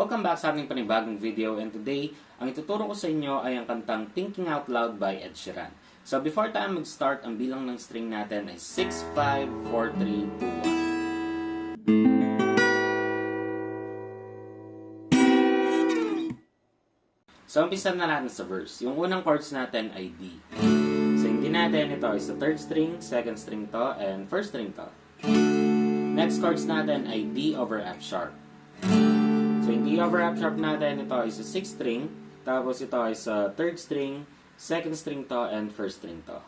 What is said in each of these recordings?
Welcome back sa ating panibagong video, and today, ang ituturo ko sa inyo ay ang kantang Thinking Out Loud by Ed Sheeran. So before tayo mag-start, ang bilang ng string natin ay 6, 5, 4, 3, 2, 1. So umpisa na natin sa verse. Yung unang chords natin ay D. So yung D natin, ito ay sa third string, second string to, and first string to. Next chords natin ay D over F sharp. So, yung D over F sharp natin, ito ay sa 6th string, tapos ito ay sa 3rd string, 2nd string to, and 1st string to.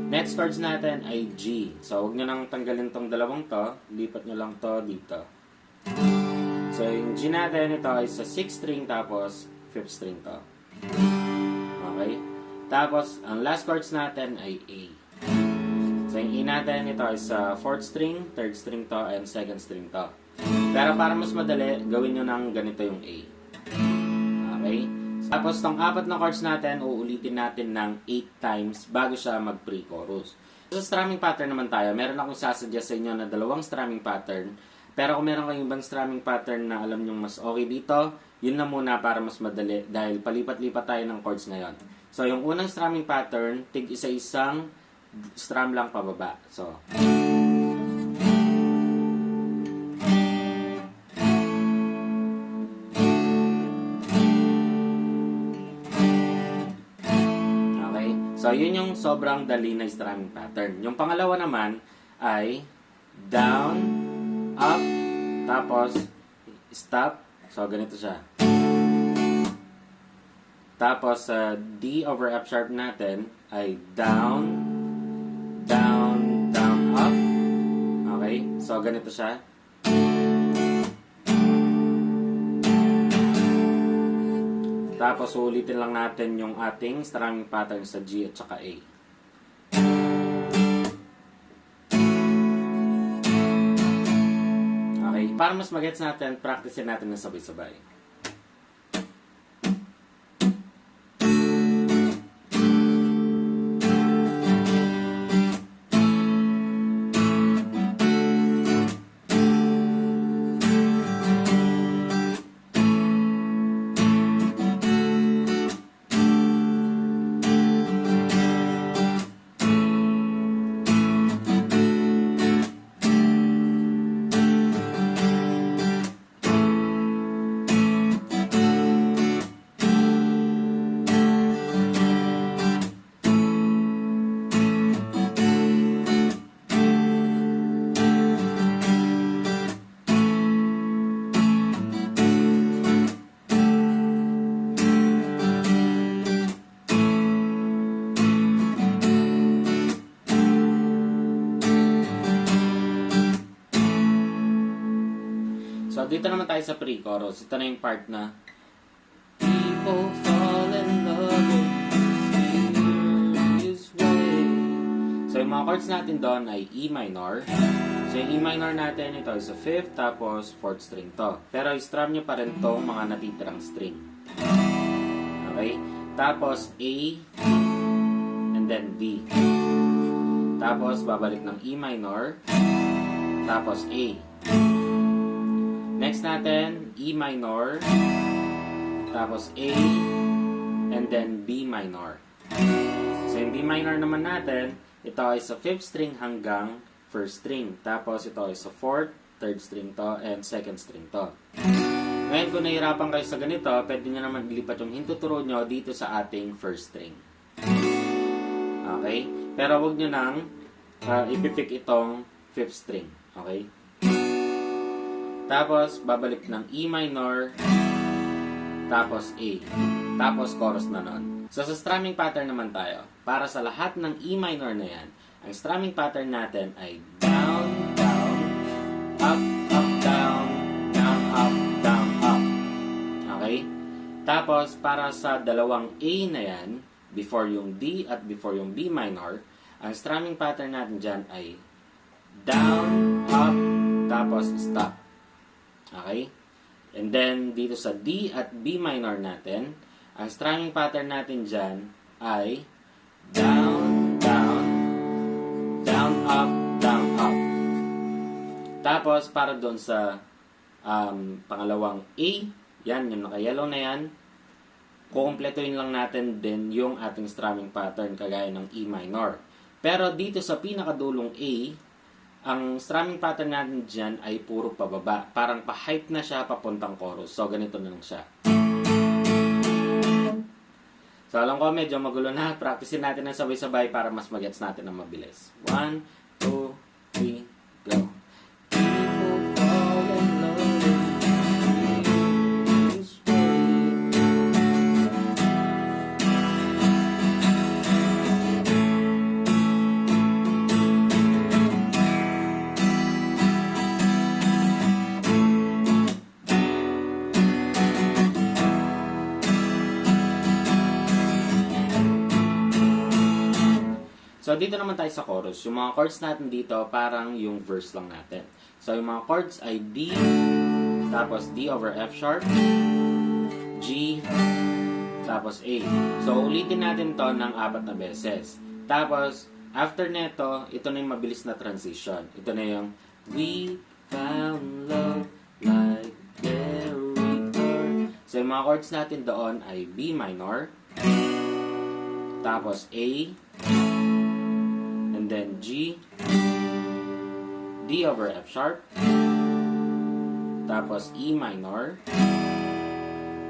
Next chords natin ay G. So, huwag nyo nang tanggalin tong dalawang to, lipat nyo lang to dito. So, yung G natin, ito ay sa 6th string, tapos 5th string to. Okay? Tapos, ang last chords natin ay A. So, yung E natin, ito ay sa 4th string, 3rd string to, and 2nd string to. Pero para mas madali, gawin nyo ng ganito yung A. Okay? Tapos, tong apat na chords natin, uulitin natin ng 8 times bago siya mag-pre-chorus. Sa strumming pattern naman tayo, meron akong sasuggest sa inyo na dalawang strumming pattern. Pero kung meron kayong ibang strumming pattern na alam nyo mas okay dito, yun na muna para mas madali dahil palipat-lipat tayo ng chords ngayon. So, yung unang strumming pattern, tig isa-isang strum lang pababa. So, so, yun yung sobrang dali na strumming pattern. Yung pangalawa naman ay down, up, tapos stop. So, ganito siya. Tapos, D over F sharp natin ay down, down, down, up. Okay? So, ganito siya. Tapos, ulitin lang natin yung ating strumming pattern sa G at saka A. Okay, para mas magets natin, practicein natin na sabay-sabay. So, dito naman tayo sa pre-chorus. Ito na yung part na people fall in love in mysterious way. So, yung mga chords natin doon ay E minor. So, yung E minor natin, ito ay sa 5th, tapos 4th string to. Pero, i-strum nyo pa rin tong mga natitirang string. Okay? Tapos, A, and then D. Tapos, babalik ng E minor, tapos A. Next natin, E minor, tapos A, and then B minor. So, yung B minor naman natin, ito ay sa 5th string hanggang 1st string. Tapos, ito ay sa 4th, 3rd string to, and 2nd string to. Ngayon, kung nahihirapan kayo sa ganito, pwede nyo naman ilipat yung hintuturo nyo dito sa ating 1st string. Okay? Pero huwag nyo nang ipipick itong 5th string. Okay? Tapos, babalik ng E minor, tapos A. Tapos, chorus na nun. So, sa strumming pattern naman tayo. Para sa lahat ng E minor na yan, ang strumming pattern natin ay down, down, up, up, down, down, up, down, up. Okay? Tapos, para sa dalawang A na yan, before yung D at before yung B minor, ang strumming pattern natin dyan ay down, up, tapos stop. Okay? And then, dito sa D at B minor natin, ang strumming pattern natin dyan ay down, down, down, up, down, up. Tapos, para doon sa Pangalawang A, yan, yung naka-yellow na yan. Kukumpletuhin lang natin din yung ating strumming pattern kagaya ng E minor. Pero dito sa pinakadulong A, ang strumming pattern natin dyan ay puro pababa. Parang pa-hype na siya papuntang chorus. So, ganito na lang siya. So, alam ko medyo magulo na. Practicein natin ng sabay-sabay para mas magets natin ng mabilis. 1, 2, 3, go. People fall in love this way. So, dito naman tayo sa chorus. Yung mga chords natin dito, parang yung verse lang natin. So, yung mga chords ay D, tapos D over F sharp, G, tapos A. So, ulitin natin to ng 4 na beses. Tapos, after neto, ito na yung mabilis na transition. Ito na yung We found love like there we are. So, yung mga chords natin doon ay B minor, tapos A, and then G, D over F sharp, tapos E minor,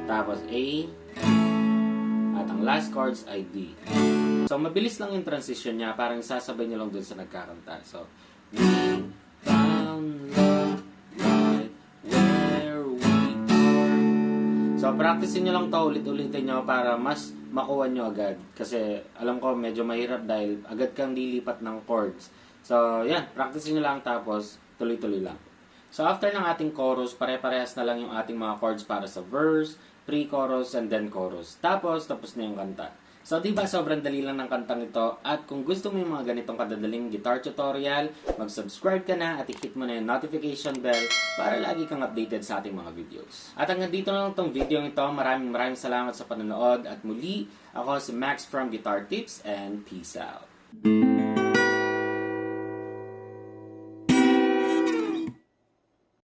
tapos A, at ang last chords ay D. So, mabilis lang yung transition niya, parang sasabay niyo lang dun sa nagkakanta. So, we found love right where we are. So, practicein niyo lang to, ulit-ulitin niyo para mas makuha nyo agad. Kasi alam ko medyo mahirap dahil agad kang lilipat ng chords. So, yan. Practicein nyo lang tapos tuloy-tuloy lang. So, after ng ating chorus, pare-parehas na lang yung ating mga chords para sa verse, pre-chorus, and then chorus. Tapos na yung kanta. So, diba sobrang dali lang ng kantang ito. At kung gusto mo yung mga ganitong kadadaling guitar tutorial, mag-subscribe ka na at i-hit mo na yung notification bell para lagi kang updated sa ating mga videos. At hanggang dito na lang itong video ito. Maraming salamat sa panonood. At muli, ako si Max from Guitar Tips and peace out.